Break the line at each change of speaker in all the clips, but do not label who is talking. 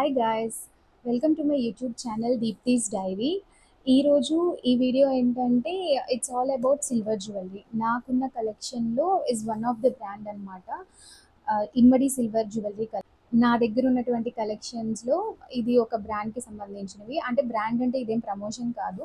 Hi guys, welcome to my YouTube channel Deepti's diary. ఈరోజు ఈ video ఏంటంటే it's all about silver jewellery. నాకున్న కలెక్షన్లో is one of the brand అనమాట, Immadi silver jewellery. నా దగ్గర ఉన్నటువంటి కలెక్షన్స్లో ఇది ఒక బ్రాండ్కి సంబంధించినవి. అంటే బ్రాండ్ అంటే ఇదేం ప్రమోషన్ కాదు,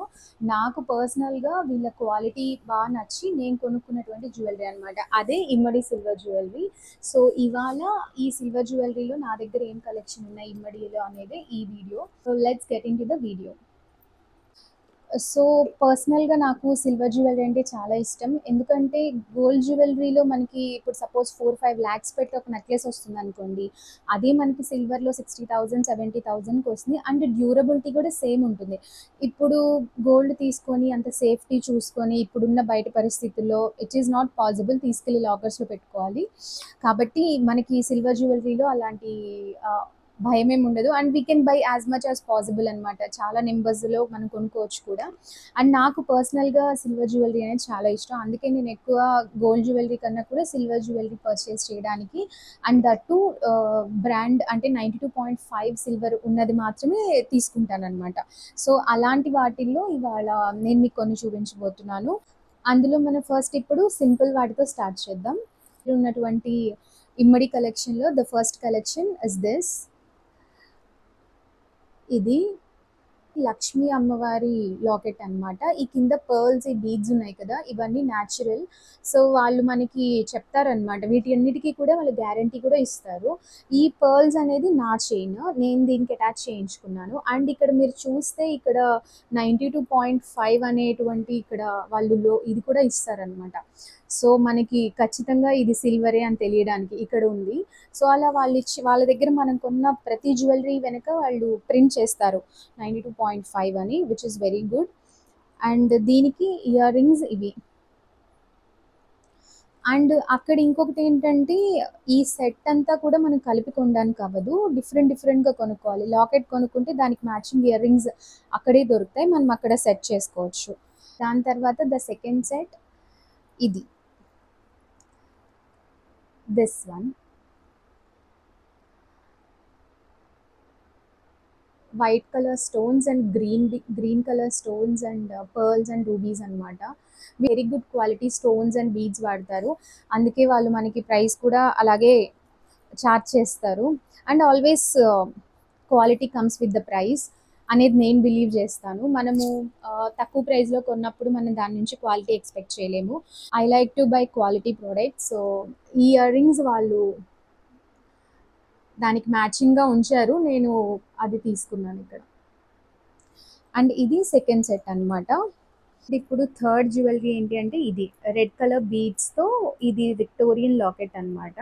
నాకు పర్సనల్గా వీళ్ళ క్వాలిటీ బాగా నచ్చి నేను కొనుక్కున్నటువంటి జ్యువెలరీ అనమాట. అదే ఇమ్మడి సిల్వర్ జ్యువెలరీ. సో ఇవాళ ఈ సిల్వర్ జ్యువెలరీలో నా దగ్గర ఏం కలెక్షన్ ఉన్నాయి ఇమ్మడిలో అనేది ఈ video. So let's get in to the video. So పర్సనల్గా నాకు సిల్వర్ జ్యువెలరీ అంటే చాలా ఇష్టం. ఎందుకంటే గోల్డ్ జ్యువెలరీలో మనకి ఇప్పుడు సపోజ్ 4-5 lakhs పెట్టి ఒక నెక్లెస్ వస్తుంది అనుకోండి, అదే మనకి సిల్వర్లో 60,000-70,000కి వస్తుంది. అండ్ డ్యూరబిలిటీ కూడా సేమ్ ఉంటుంది. ఇప్పుడు గోల్డ్ తీసుకొని అంత సేఫ్టీ చూసుకొని ఇప్పుడున్న బయట పరిస్థితుల్లో ఇట్ ఈస్ నాట్ పాసిబుల్, తీసుకెళ్ళి లాకర్స్లో పెట్టుకోవాలి. కాబట్టి మనకి సిల్వర్ జ్యువెలరీలో అలాంటి భయమేమి ఉండదు. And we can buy as much as possible అనమాట. చాలా నెంబర్స్లో మనం కొనుక్కోవచ్చు కూడా. అండ్ నాకు పర్సనల్గా సిల్వర్ జ్యువెలరీ అనేది చాలా ఇష్టం. అందుకే నేను ఎక్కువ గోల్డ్ జ్యువెలరీ కన్నా కూడా సిల్వర్ జ్యువెలరీ పర్చేస్ చేయడానికి, అండ్ దట్టు బ్రాండ్ అంటే 92.5 సిల్వర్ ఉన్నది మాత్రమే తీసుకుంటాను అనమాట. సో అలాంటి వాటిల్లో ఇవాళ నేను మీకు కొన్ని చూపించబోతున్నాను. అందులో మనం ఫస్ట్ ఇప్పుడు సింపుల్ వాటితో స్టార్ట్ చేద్దాం. ఉన్నటువంటి ఇమ్మడి కలెక్షన్లో the first collection is this. ఇది లక్ష్మీ అమ్మవారి లాకెట్ అన్నమాట. ఈ కింద పర్ల్స్, ఈ బీడ్స్ ఉన్నాయి కదా, ఇవన్నీ న్యాచురల్. సో వాళ్ళు మనకి చెప్తారనమాట, వీటి అన్నిటికీ కూడా వాళ్ళు గ్యారంటీ కూడా ఇస్తారు. ఈ పర్ల్స్ అనేది నా చైన్, నేను దీనికి అటాచ్ చేయించుకున్నాను. అండ్ ఇక్కడ మీరు చూస్తే ఇక్కడ 92.5 అనేటువంటి ఇక్కడ వాళ్ళు ఇది కూడా ఇస్తారనమాట. సో మనకి ఖచ్చితంగా ఇది సిల్వరే అని తెలియడానికి ఇక్కడ ఉంది. సో అలా వాళ్ళు వాళ్ళ దగ్గర మనం కొన్న ప్రతి జ్యువెలరీ వెనక వాళ్ళు ప్రింట్ చేస్తారు 92.5 అని, which is very good. And దీనికి ఇయర్ రింగ్స్ ఇవి. అండ్ అక్కడ ఇంకొకటి ఏంటంటే ఈ సెట్ అంతా కూడా మనం కలిపి కొనడానికి అవ్వదు, డిఫరెంట్గా కొనుక్కోవాలి. లాకెట్ కొనుక్కుంటే దానికి మ్యాచింగ్ ఇయర్ రింగ్స్ అక్కడే దొరుకుతాయి, మనం అక్కడ సెట్ చేసుకోవచ్చు. దాని తర్వాత ద సెకండ్ సెట్ ఇది, this one. White colour stones and green colour stones and pearls and rubies అనమాట. Very good quality stones and beads వాడతారు, అందుకే వాళ్ళు మనకి ప్రైస్ కూడా అలాగే చార్జ్ చేస్తారు. And always quality comes with the price అనేది నేను బిలీవ్ చేస్తాను. మనము తక్కువ ప్రైస్లో కొన్నప్పుడు మనం దాని నుంచి క్వాలిటీ ఎక్స్పెక్ట్ చేయలేము. I like to buy quality products. So ఈ ఇయర్ రింగ్స్ వాళ్ళు దానికి మ్యాచింగ్గా ఉంచారు, నేను అది తీసుకున్నాను ఇక్కడ. అండ్ ఇది సెకండ్ సెట్ అనమాట. ఇప్పుడు థర్డ్ జ్యువెలరీ ఏంటి అంటే ఇది రెడ్ కలర్ బీడ్స్తో, ఇది విక్టోరియన్ లాకెట్ అనమాట.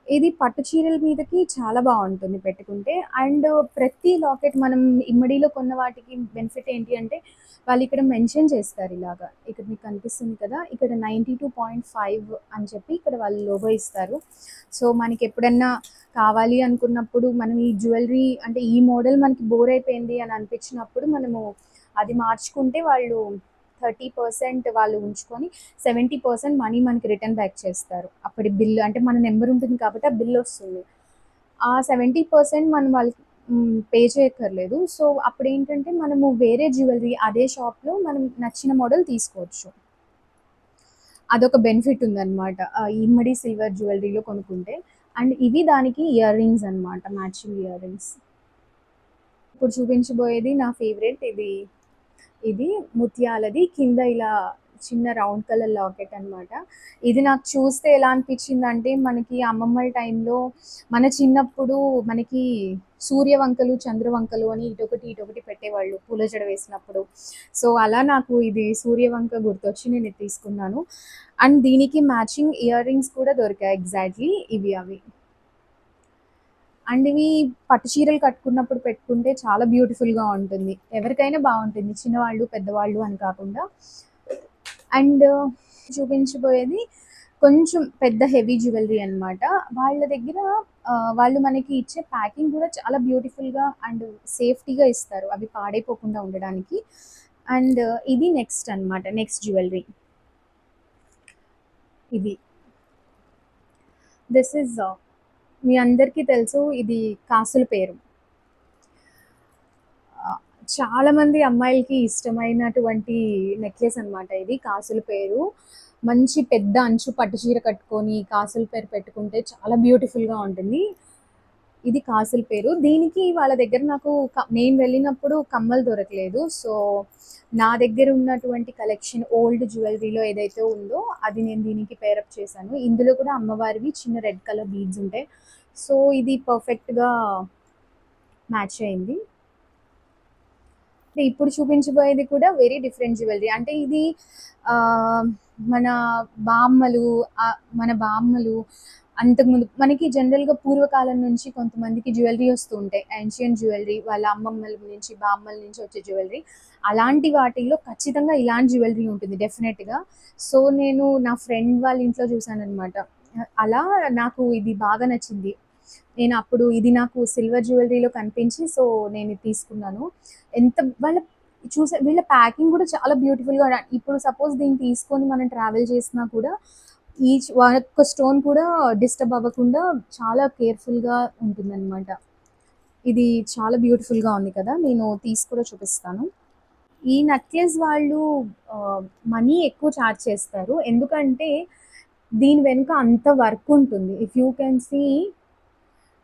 ఇది పట్టు చీరల మీదకి చాలా బాగుంటుంది పెట్టుకుంటే. అండ్ ప్రతి లాకెట్ మనం ఇమ్మడిలో కొన్న వాటికి బెనిఫిట్ ఏంటి అంటే వాళ్ళు ఇక్కడ మెన్షన్ చేస్తారు ఇలాగా, ఇక్కడ మీకు కనిపిస్తుంది కదా, ఇక్కడ 92.5 అని చెప్పి ఇక్కడ వాళ్ళు లోగో ఇస్తారు. సో మనకి ఎప్పుడన్నా కావాలి అనుకున్నప్పుడు మనం ఈ జ్యువెలరీ అంటే ఈ మోడల్ మనకి బోర్ అయిపోయింది అని అనిపించినప్పుడు మనము అది మార్చుకుంటే వాళ్ళు 30% వాళ్ళు ఉంచుకొని 70% మనీ మనకి రిటర్న్ బ్యాక్ చేస్తారు. అప్పటి బిల్లు అంటే మన నెంబర్ ఉంటుంది కాబట్టి ఆ బిల్ వస్తుంది. ఆ 70% మనం వాళ్ళకి పే చేయక్కర్లేదు. సో అప్పుడు ఏంటంటే మనము వేరే జ్యువెలరీ అదే షాప్లో మనం నచ్చిన మోడల్ తీసుకోవచ్చు. అదొక బెనిఫిట్ ఉందన్నమాట ఇమ్మడి సిల్వర్ జ్యువెలరీలో కొనుక్కుంటే. అండ్ ఇవి దానికి ఇయర్ రింగ్స్ అనమాట, మ్యాచింగ్ ఇయర్ రింగ్స్. ఇప్పుడు చూపించబోయేది నా ఫేవరెట్, ఇది ముత్యాలది, కింద ఇలా చిన్న రౌండ్ కలర్ లాకెట్ అనమాట. ఇది నాకు చూస్తే ఎలా అనిపించింది అంటే మనకి అమ్మమ్మల టైంలో మన చిన్నప్పుడు మనకి సూర్యవంకలు చంద్రవంకలు అని ఇటొకటి పెట్టేవాళ్ళు పూల జడ వేసినప్పుడు. సో అలా నాకు ఇది సూర్యవంక గుర్తొచ్చి నేను ఇది తీసుకున్నాను. అండ్ దీనికి మ్యాచింగ్ ఇయర్ రింగ్స్ కూడా దొరికాయి ఎగ్జాక్ట్లీ అవి. అండ్ ఇవి పట్టు చీరలు కట్టుకున్నప్పుడు పెట్టుకుంటే చాలా బ్యూటిఫుల్గా ఉంటుంది, ఎవరికైనా బాగుంటుంది, చిన్నవాళ్ళు పెద్దవాళ్ళు అని కాకుండా. అండ్ చూపించబోయేది కొంచెం పెద్ద హెవీ జ్యువెలరీ అనమాట. వాళ్ళ దగ్గర వాళ్ళు మనకి ఇచ్చే ప్యాకింగ్ కూడా చాలా బ్యూటిఫుల్గా అండ్ సేఫ్టీగా ఇస్తారు, అవి పాడైపోకుండా ఉండడానికి. అండ్ ఇది నెక్స్ట్ అనమాట, నెక్స్ట్ జ్యువెలరీ ఇది. దిస్ ఇస్ మీ అందరికీ తెలుసు ఇది కాసుల పేరు. ఆహ్, చాలామంది అమ్మాయిలకి ఇష్టమైనటువంటి నెక్లెస్ అనమాట ఇది కాసుల పేరు. మంచి పెద్ద అంచు పట్టు చీర కట్టుకొని కాసుల పేరు పెట్టుకుంటే చాలా బ్యూటిఫుల్‌గా ఉంటుంది. ఇది కాసుల పేరు. దీనికి వాళ్ళ దగ్గర నాకు నేను వెళ్ళినప్పుడు కమ్మలు దొరకలేదు. సో, నా దగ్గర ఉన్నటువంటి కలెక్షన్ ఓల్డ్ జ్యువెల్లరీలో ఏదైతే ఉందో అది నేను దీనికి పేరప్ చేశాను. ఇందులో కూడా అమ్మవారివి చిన్న రెడ్ కలర్ బీడ్స్ ఉంటాయి. సో, ఇది పర్ఫెక్ట్‌గా మ్యాచ్ అయింది. ఇప్పుడు చూపించబోయేది కూడా వెరీ డిఫరెంట్ జ్యువెల్లరీ. అంటే ఇది ఆహ్, మన బామ్మలు మన బామ్మలు అంతకుముందు మనకి జనరల్‌గా పూర్వకాలం నుంచి కొంతమందికి జ్యువెల్లరీ వస్తూ ఉంటాయి. యాన్షియంట్ జ్యువెల్లరీ వాళ్ళ అమ్మమ్మల నుంచి, బామ్మల నుంచి వచ్చే జ్యువెల్లరీ. అలాంటి వాటిల్లో ఖచ్చితంగా ఇలాంటి జ్యువెల్లరీ ఉంటుంది డెఫినెట్‌గా. సో, నేను నా ఫ్రెండ్ వాళ్ళ ఇంట్లో చూసాననమాట. అలా నాకు ఇది బాగా నచ్చింది. నేను అప్పుడు ఇది నాకు సిల్వర్ జ్యువెల్లరీలో కనిపించి సో, నేను ఇది తీసుకున్నాను. ఎంత వాళ్ళ వీళ్ళ ప్యాకింగ్ కూడా చాలా బ్యూటిఫుల్‌గా ఇప్పుడు సపోజ్ దీన్ని తీసుకొని మనం ట్రావెల్ చేసినా కూడా ఒక్క స్టోన్ కూడా డిస్టర్బ్ అవ్వకుండా చాలా కేర్‌ఫుల్‌గా ఉంటుందనమాట. ఇది చాలా బ్యూటిఫుల్‌గా ఉంది కదా! నేను తీసి కూడా చూపిస్తాను. ఈ నెక్లెస్ వాళ్ళు ఆహ్, మనీ ఎక్కువ చార్జ్ చేస్తారు. ఎందుకంటే దీని వెనుక అంత వర్క్ ఉంటుంది. ఇఫ్ యూ కెన్ సీ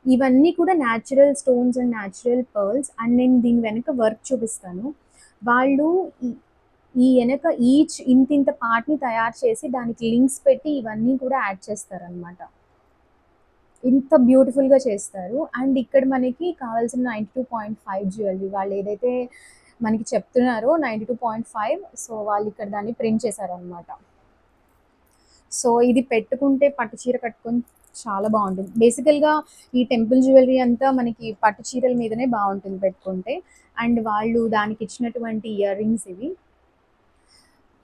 ఇవన్నీ కూడా natural stones and natural pearls and నేను దీని వెనక వర్క్ చూపిస్తాను. వాళ్ళు ఈ ఈ ఎనక ఇంతింత పార్ట్‌ని తయారు చేసి దానికి లింక్స్ పెట్టి ఇవన్నీ కూడా యాడ్ చేస్తారనమాట. ఇంత బ్యూటిఫుల్‌గా చేస్తారు. అండ్ ఇక్కడ మనకి కావాల్సిన 92.5 జ్యువెల్లరీ వాళ్ళేదైతే మనకి చెప్తున్నారో 92.5 సో, వాళ్ళిక్కడ దాన్ని ప్రింట్ చేశారనమాట. సో, ఇది పెట్టుకుంటే పట్టు చీర కట్టుకొని చాలా బావుంటుంది. బేసికల్‌గా ఈ టెంపుల్ జ్యువెల్లరీ అంతా మనకి పట్టు చీరల మీదనే బావుంటుంది పెట్టుకుంటే. అండ్ వాళ్ళు దానికిచ్చినటువంటి ఇయర్ రింగ్స్ ఇవి.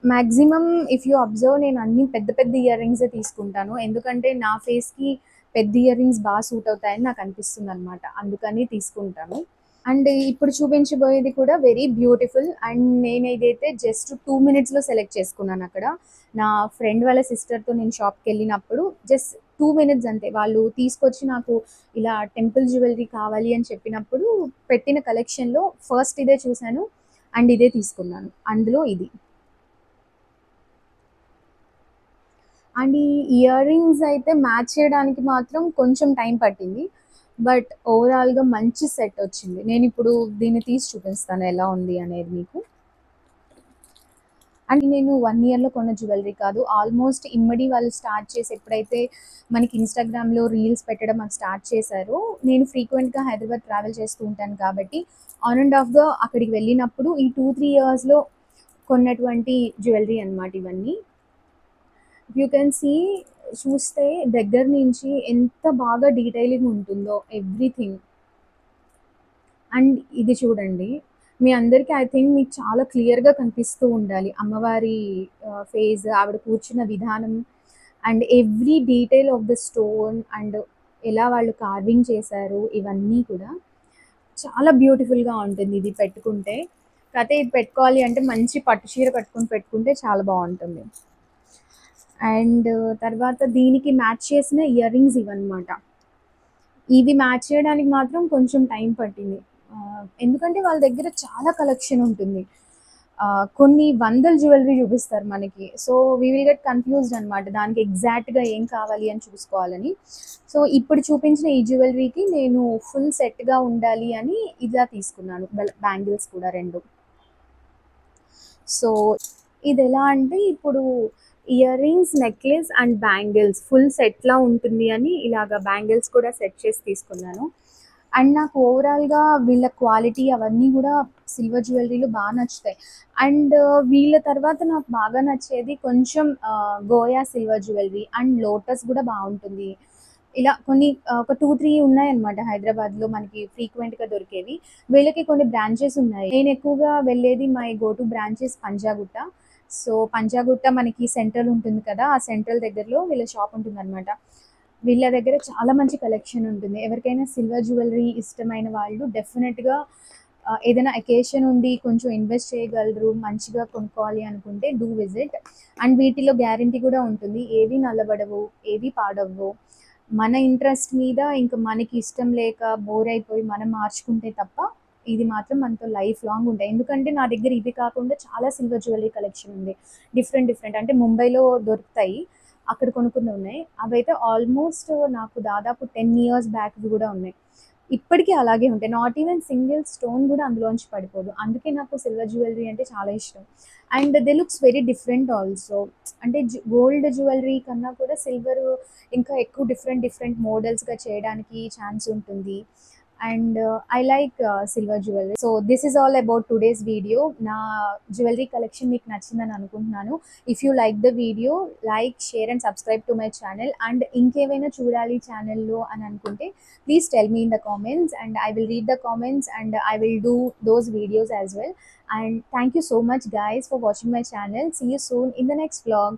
మాక్సిమం ఇఫ్ యూ అబ్జర్వ్ నేను అన్ని పెద్ద పెద్ద ఇయర్ రింగ్సే తీసుకుంటాను. ఎందుకంటే నా ఫేస్‌కి పెద్ద ఇయర్ రింగ్స్ సూట్ అవుతాయని నాకు అనిపిస్తుందనమాట. అందుకని తీసుకుంటాను. అండ్ ఇప్పుడు చూపించబోయేది కూడా వెరీ బ్యూటిఫుల్ అండ్ నేను ఇదైతే జస్ట్ 2 మినిట్స్‌లో సెలెక్ట్ చేసుకున్నానక్కడ. నా ఫ్రెండ్ వాళ్ళ సిస్టర్‌తో నేను షాప్‌కెళ్ళినప్పుడు జస్ట్ 2 మినిట్స్ అంతే. వాళ్ళు తీసుకొచ్చి నాకు ఇలా టెంపుల్ జ్యువెల్లరీ కావాలి అని చెప్పినప్పుడు పెట్టిన కలెక్షన్‌లో ఫస్ట్ ఇదే చూసాను. అండ్ ఇదే తీసుకున్నాను. అందులో ఇది. అండ్ ఈ ఇయర్ రింగ్స్ అయితే మ్యాచ్ చేయడానికి మాత్రం కొంచెం టైం పట్టింది. బట్ ఓవరాల్‌గా మంచి సెట్ వచ్చింది. నేనిప్పుడు దీన్ని తీసి చూపిస్తాను ఎలా ఉంది అనేది మీకు. అండ్ నేను 1 ఇయర్‌లో కొన్న జ్యువెల్లరీ కాదు. ఆల్మోస్ట్ ఇమ్మడి వాళ్ళు స్టార్ట్ చేసి ఎప్పుడైతే మనకి ఇన్‌స్టాగ్రామ్‌లో రీల్స్ పెట్టడం అది స్టార్ట్ చేశారో, నేను ఫ్రీక్వెంట్‌గా హైదరాబాద్ ట్రావెల్ చేస్తూ ఉంటాను కాబట్టి, ఆన్ అండ్ ఆఫ్‌గా అక్కడికి వెళ్ళినప్పుడు ఈ 2, 3 ఇయర్స్‌లో కొన్నటువంటి జ్యువెల్లరీ అన్నమాట ఇవన్నీ. యూ కెన్ సీ చూస్తే దగ్గర నుంచి ఎంత బాగా డీటెయిలింగ్ ఉంటుందో ఎవ్రీథింగ్. అండ్ ఇది చూడండి. మీ అందరికీ ఐ థింక్ మీకు చాలా క్లియర్‌గా కనిపిస్తూ ఉండాలి. అమ్మవారి ఫేస్, ఆవిడ కూర్చున్న విధానం and every detail of the stone and ఎలా వాళ్ళు కార్వింగ్ చేశారు ఇవన్నీ కూడా చాలా బ్యూటిఫుల్‌గా ఉంటుంది ఇది పెట్టుకుంటే. కాతే ఇది పెట్టుకోవాలి అంటే మంచి పట్టు చీర కట్టుకొని పెట్టుకుంటే చాలా బావుంటుంది. అండ్ తర్వాత దీనికి మ్యాచ్ చేసిన ఇయర్ రింగ్స్ ఇవన్నమాట. ఇవి మ్యాచ్ చేయడానికి మాత్రం కొంచెం టైం పట్టింది. ఎందుకంటే వాళ్ళ దగ్గర చాలా కలెక్షన్ ఉంటుంది. కొన్ని వందల జ్యువెల్లరీ చూపిస్తారు మనకి. So, we will get confused అనమాట. దానికి ఎగ్జాక్ట్‌గా ఏం కావాలి అని చూసుకోవాలని. సో, ఇప్పుడు చూపించిన ఈ జ్యువెల్లరీకి నేను ఫుల్ సెట్‌గా ఉండాలి అని ఇలా తీసుకున్నాను. బ్యాంగిల్స్ కూడా 2. సో, ఇదెలా అంటే ఇప్పుడు ear rings, necklace and bangles full సెట్‌లా ఉంటుంది అని ఇలాగ బ్యాంగిల్స్ కూడా సెట్ చేసి తీసుకున్నాను. అండ్ నాకు ఓవరాల్‌గా వీళ్ళ క్వాలిటీ అవన్నీ గూడా సిల్వర్ జ్యువెల్లరీలో నచ్చుతాయి. అండ్ వీళ్ళ తర్వాత నాకు బాగా నచ్చేది కొంచెం Goa silver jewellery and lotus గూడా బావుంటుంది. ఇలా కొన్ని ఒక 2, 3 ఉన్నాయన్నమాట హైదరాబాద్‌లో మనకి ఫ్రీక్వెంట్‌గా దొరికేవి. వీళ్ళకి కొన్ని బ్రాంచెస్ ఉన్నాయి. నేను ఎక్కువగా వెళ్ళేది my go to branches Panjagutta. So, Panjagutta మనకి సెంట్రల్ ఉంటుంది కదా! ఆ సెంట్రల్ దగ్గరలో వీళ్ళ షాప్ ఉంటుందన్నమాట. వీళ్ళ దగ్గర చాలా మంచి కలెక్షన్ ఉంటుంది. ఎవరికైనా సిల్వర్ జ్యువెల్లరీ ఇష్టమైన వాళ్ళు డెఫినెట్‌గా ఏదైనా అకేషన్ ఉండి కొంచెం ఇన్వెస్ట్ చేయగలరు, మంచిగా కొనుక్కోవాలి అనుకుంటే డూ విజిట్. అండ్ వీటిలో గ్యారంటీ కూడా ఉంటుంది. ఏవి నల్లబడవు, ఏవి పాడవ్వు. మన ఇంట్రెస్ట్ మీద ఇంకా మనకి ఇష్టం లేక బోర్ అయిపోయి మనం మార్చుకుంటే తప్ప ఇది మాత్రం మనతో లైఫ్ లాంగ్ ఉంటాయి. ఎందుకంటే నా దగ్గర ఇవి కాకుండా చాలా సిల్వర్ జ్యువెలరీ కలెక్షన్ ఉంది. డిఫరెంట్ డిఫరెంట్ అంటే ముంబైలో దొరుకుతాయి, అక్కడ కొనుక్కున్నవి ఉన్నాయి. అవైతే ఆల్మోస్ట్ నాకు దాదాపు 10 years బ్యాక్వి కూడా ఉన్నాయి. ఇప్పటికీ అలాగే ఉంటాయి. నాట్ ఈవెన్ సింగిల్ స్టోన్ కూడా అందులోంచి పడిపోదు. అందుకే నాకు సిల్వర్ జ్యువెలరీ అంటే చాలా ఇష్టం. And they looks very different also. అంటే గోల్డ్ జ్యువెలరీ కన్నా కూడా సిల్వర్ ఇంకా ఎక్కువ డిఫరెంట్ డిఫరెంట్ మోడల్స్గా చేయడానికి ఛాన్స్ ఉంటుంది. And I like silver jewellery. So this is all about today's video. నా జ్యువెలరీ కలెక్షన్ మీకు నచ్చిందని అనుకుంటున్నాను. If you like the video, like, share and subscribe to my channel. And ఇంకేమైనా చూడాలి ఛానల్లో అని అనుకుంటే please tell me in the comments and I will read the comments and I will do those videos as well. And thank you so much guys for watching my channel. See you soon in the next vlog.